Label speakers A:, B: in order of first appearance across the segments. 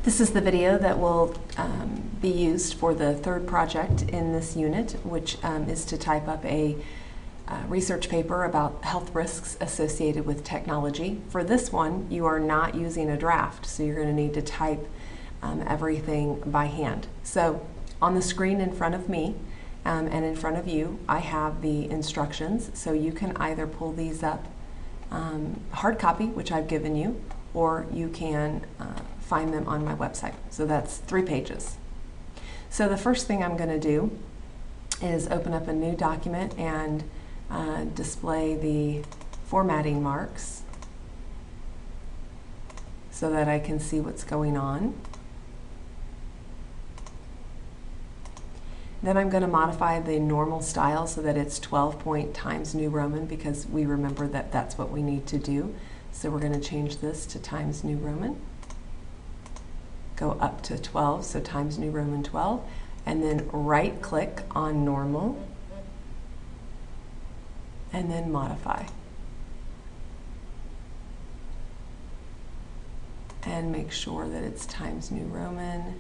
A: This is the video that will be used for the third project in this unit, which is to type up a research paper about health risks associated with technology. For this one, you are not using a draft, so you're going to need to type everything by hand. So on the screen in front of me and in front of you, I have the instructions, so you can either pull these up hard copy, which I've given you, or you can find them on my website. So that's 3 pages. So the first thing I'm going to do is open up a new document and display the formatting marks so that I can see what's going on. Then I'm going to modify the normal style so that it's 12 point Times New Roman, because we remember that that's what we need to do. So we're going to change this to Times New Roman. Go up to 12, so Times New Roman 12, and then right click on normal and then modify. And make sure that it's Times New Roman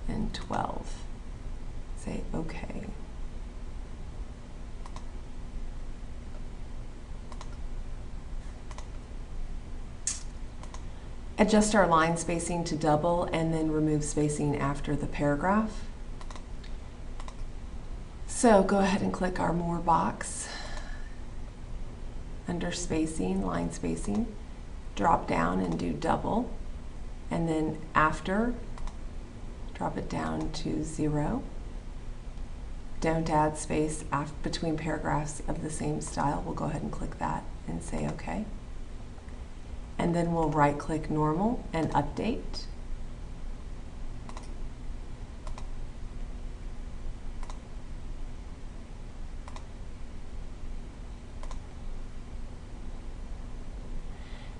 A: and 12. Say OK. Adjust our line spacing to double and then remove spacing after the paragraph. So go ahead and click our More box. Under spacing, line spacing, drop down and do double. And then after, drop it down to 0. Don't add space between paragraphs of the same style. We'll go ahead and click that and say OK. And then we'll right-click normal and update.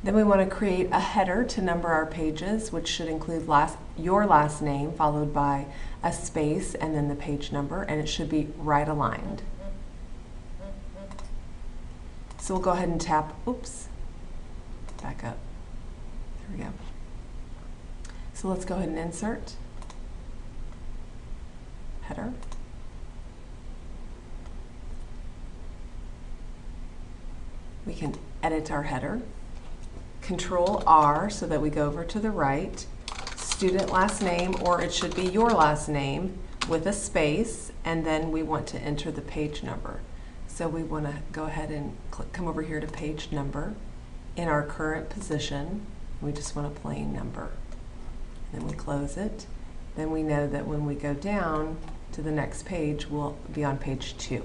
A: Then we want to create a header to number our pages, which should include your last name followed by a space and then the page number, and it should be right aligned. So we'll go ahead and tap, back up. There we go. So let's go ahead and insert header. We can edit our header. Control R so that we go over to the right. Student last name, or it should be your last name with a space, and then we want to enter the page number. So we want to go ahead and come over here to page number. In our current position, we just want a plain number. Then we close it. Then we know that when we go down to the next page, we'll be on page 2.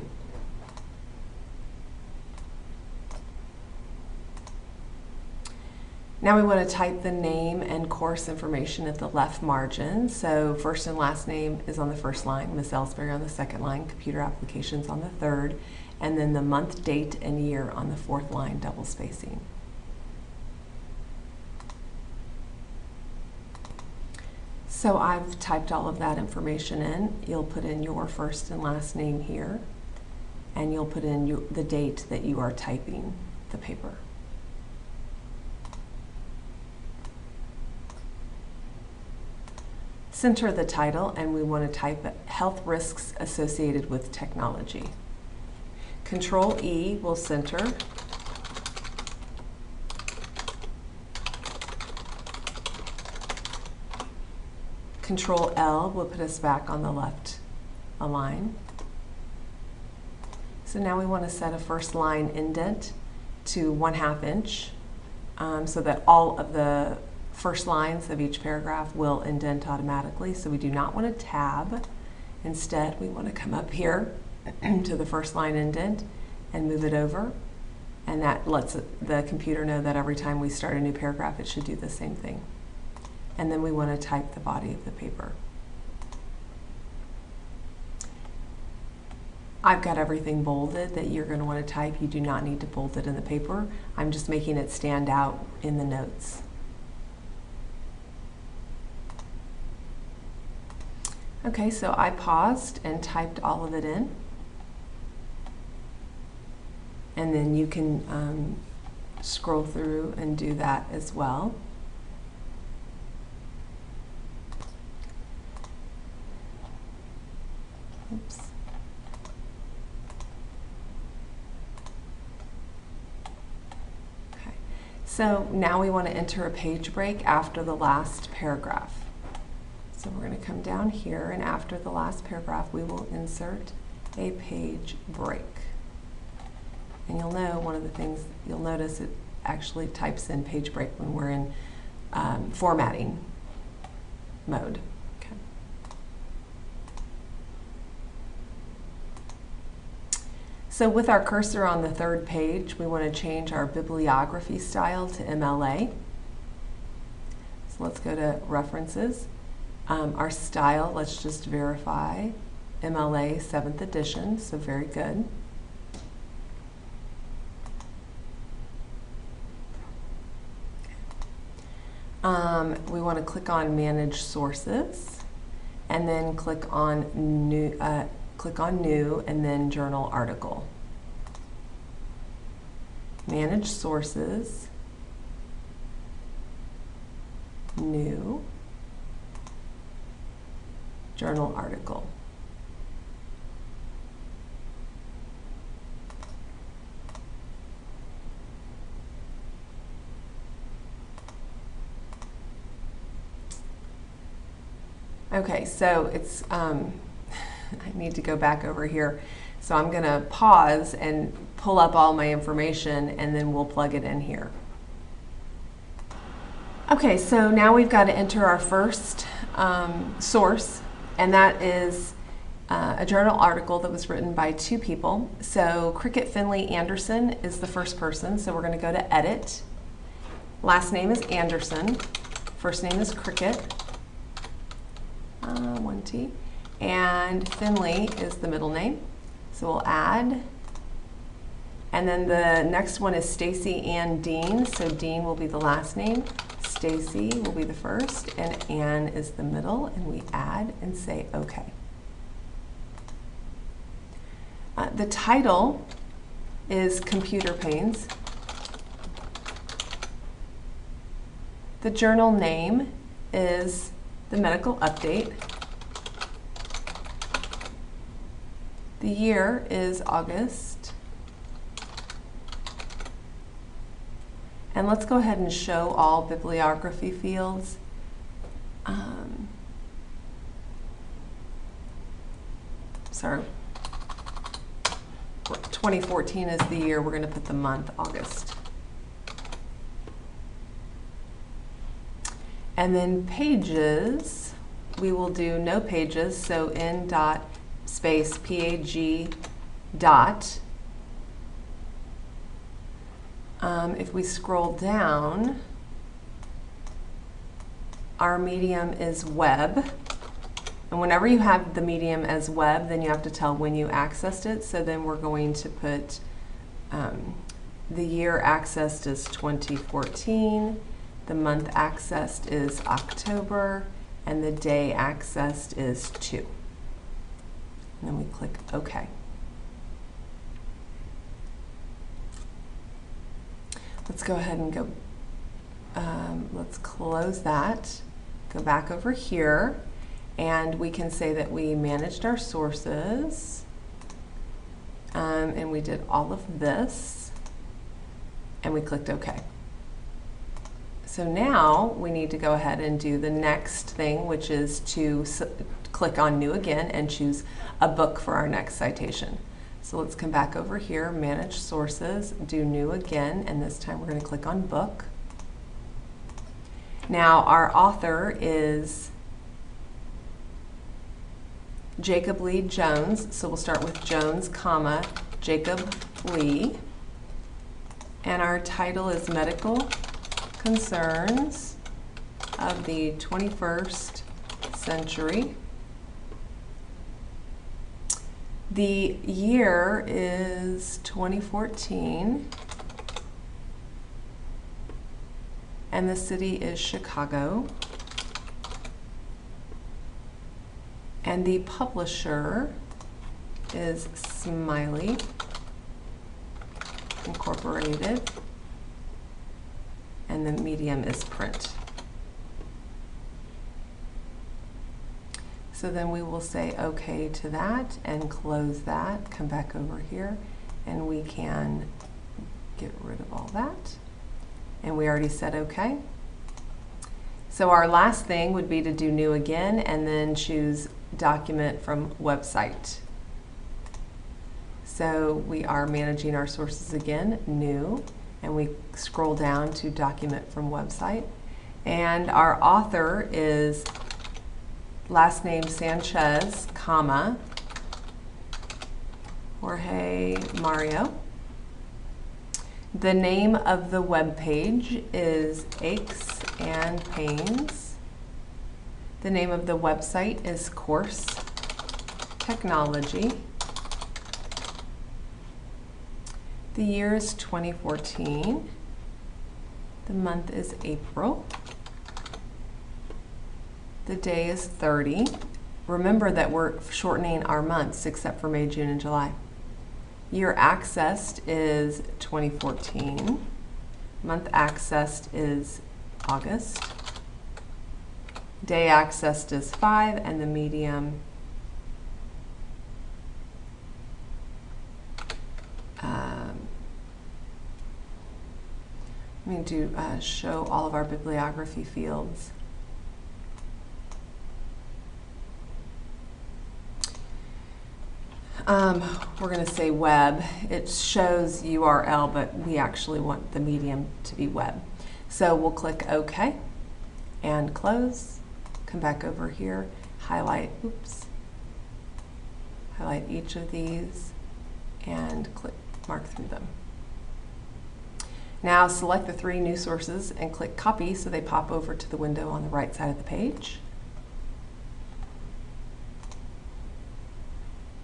A: Now we want to type the name and course information at the left margin. So first and last name is on the first line, Miss Ellsbury on the second line, computer applications on the third, and then the month, date, and year on the fourth line, double spacing. So I've typed all of that information in. You'll put in your first and last name here, and you'll put in the date that you are typing the paper. Center the title, and we want to type health risks associated with technology. Control E will center. Control L will put us back on the left align. So now we want to set a first line indent to 1/2 inch so that all of the first lines of each paragraph will indent automatically. So we do not want to tab. Instead, we want to come up here to the first line indent and move it over. And that lets the computer know that every time we start a new paragraph, it should do the same thing. And then we want to type the body of the paper. I've got everything bolded that you're going to want to type. You do not need to bold it in the paper. I'm just making it stand out in the notes. Okay, so I paused and typed all of it in. And then you can scroll through and do that as well. Oops. Okay. So now we want to enter a page break after the last paragraph. So we're going to come down here, and after the last paragraph, we will insert a page break. And you'll know one of the things, you'll notice it actually types in page break when we're in formatting mode. Okay. So with our cursor on the third page, we want to change our bibliography style to MLA. So let's go to References. Our style, let's just verify MLA 7th edition, so very good. We want to click on Manage Sources, and then click on New, and then Journal Article. Manage Sources, New, Journal Article. Okay, so it's, I need to go back over here. So I'm going to pause and pull up all my information, and then we'll plug it in here. Okay, so now we've got to enter our first source, and that is a journal article that was written by 2 people. So Cricket Finley Anderson is the first person, so we're going to go to Edit. Last name is Anderson. First name is Cricket. 1 T. And Finley is the middle name. So we'll add. And then the next one is Stacy Ann Dean. So Dean will be the last name. Stacy will be the first, and Ann is the middle, and we add and say OK. The title is Computer Pains. The journal name is The Medical Update. The year is August. And let's go ahead and show all bibliography fields. Sorry, 2014 is the year. We're going to put the month, August. And then pages, we will do no pages, so n dot space PAG dot. If we scroll down, our medium is web. And whenever you have the medium as web, then you have to tell when you accessed it. So then we're going to put the year accessed is 2014, the month accessed is October, and the day accessed is 2. And then we click OK. Let's go ahead and go, let's close that, go back over here, and we can say that we managed our sources, and we did all of this, and we clicked OK. So now we need to go ahead and do the next thing, which is to click on New again and choose a book for our next citation. So let's come back over here, Manage Sources, do New again, and this time we're going to click on Book. Now our author is Jacob Lee Jones, so we'll start with Jones, comma, Jacob Lee. And our title is Medical Concerns of the 21st Century. The year is 2014, and the city is Chicago. And the publisher is Smiley Incorporated, and the medium is print. So then we will say OK to that and close that, come back over here, and we can get rid of all that. And we already said OK. So our last thing would be to do New again and then choose Document from Website. So we are managing our sources again, New, and we scroll down to Document from Website. And our author is last name Sanchez, comma, Jorge Mario. The name of the web page is Aches and Pains. The name of the website is Course Technology. The year is 2014. The month is April. The day is 30. Remember that we're shortening our months except for May, June, and July. Year accessed is 2014. Month accessed is August. Day accessed is 5, and the medium I'm going to show all of our bibliography fields. We're going to say web. It shows URL, but we actually want the medium to be web. So we'll click OK and close. Come back over here, highlight each of these and click mark through them. Now select the 3 new sources and click copy so they pop over to the window on the right side of the page.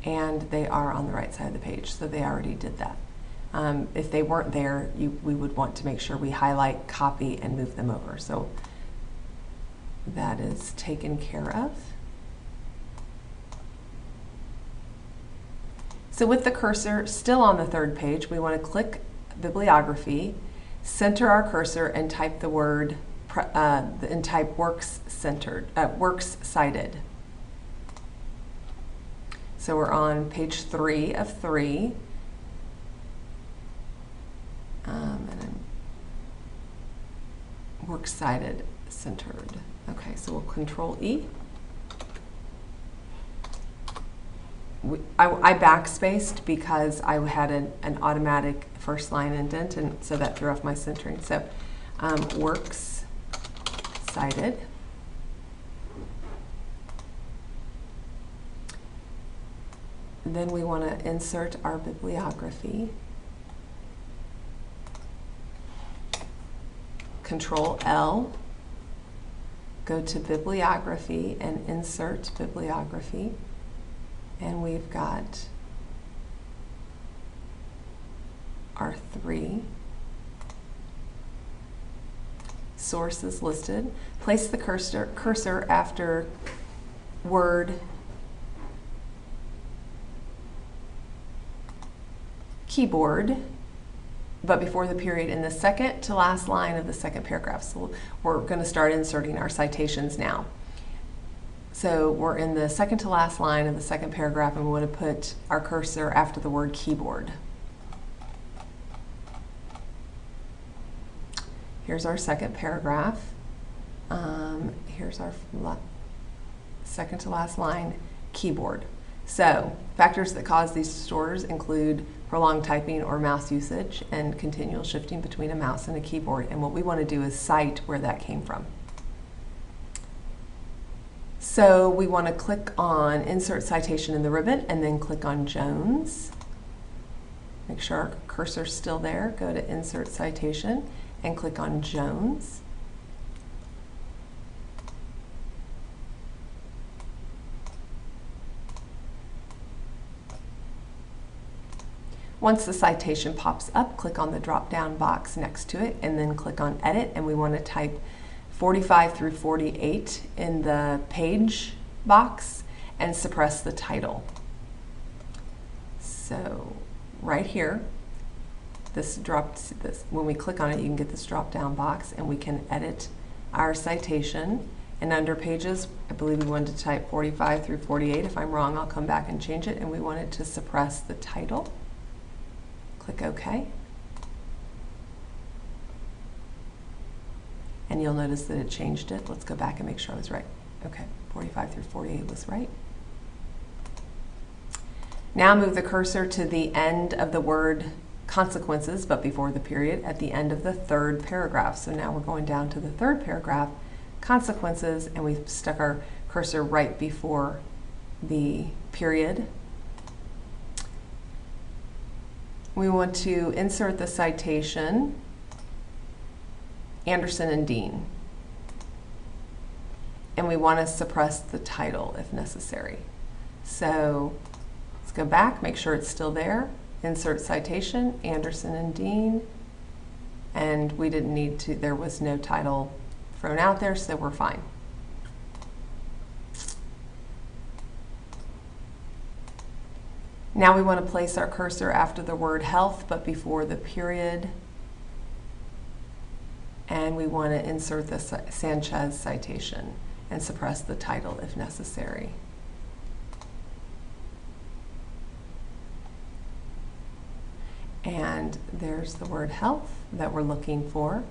A: And they are on the right side of the page, so they already did that. If they weren't there, we would want to make sure we highlight, copy, and move them over. So that is taken care of. So with the cursor still on the 3rd page, we want to click Bibliography, center our cursor, and type the word and type Works Cited. So we're on page 3 of 3. And Works Cited centered. Okay, so we'll Control E. I backspaced because I had an automatic first line indent, and so that threw off my centering. So Works Cited. And then we want to insert our bibliography. Control L. Go to Bibliography and insert bibliography. And we've got our 3 sources listed. Place the cursor after word keyboard, but before the period in the second to last line of the second paragraph. So we're going to start inserting our citations now. So we're in the second to last line of the second paragraph, and we want to put our cursor after the word keyboard. Here's our second paragraph. Here's our second to last line, keyboard. So factors that cause these disorders include prolonged typing or mouse usage and continual shifting between a mouse and a keyboard. And what we want to do is cite where that came from. So we want to click on Insert Citation in the ribbon and then click on Jones. Make sure our cursor's still there. Go to Insert Citation and click on Jones. Once the citation pops up, click on the drop-down box next to it and then click on Edit, and we want to type 45 through 48 in the page box and suppress the title. So right here, when we click on it, you can get this drop-down box and we can edit our citation, And under pages, I believe we wanted to type 45 through 48. If I'm wrong, I'll come back and change it. And we wanted to suppress the title. Click OK. And you'll notice that it changed it. Let's go back and make sure I was right. Okay, 45 through 48 was right. Now move the cursor to the end of the word consequences, but before the period, at the end of the third paragraph. So now we're going down to the third paragraph, consequences, and we've stuck our cursor right before the period. We want to insert the citation, Anderson and Dean. And we want to suppress the title if necessary. So let's go back, make sure it's still there. Insert citation, Anderson and Dean. And we didn't need to, there was no title thrown out there, so we're fine. Now we want to place our cursor after the word health, but before the period. And we want to insert the Sanchez citation and suppress the title if necessary. And there's the word health that we're looking for.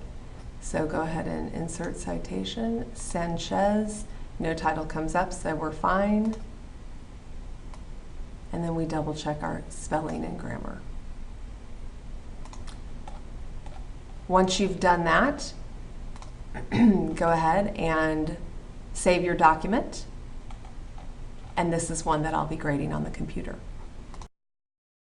A: So go ahead and insert citation, Sanchez. No title comes up, so we're fine. And then we double check our spelling and grammar. Once you've done that, go ahead and save your document. And this is one that I'll be grading on the computer.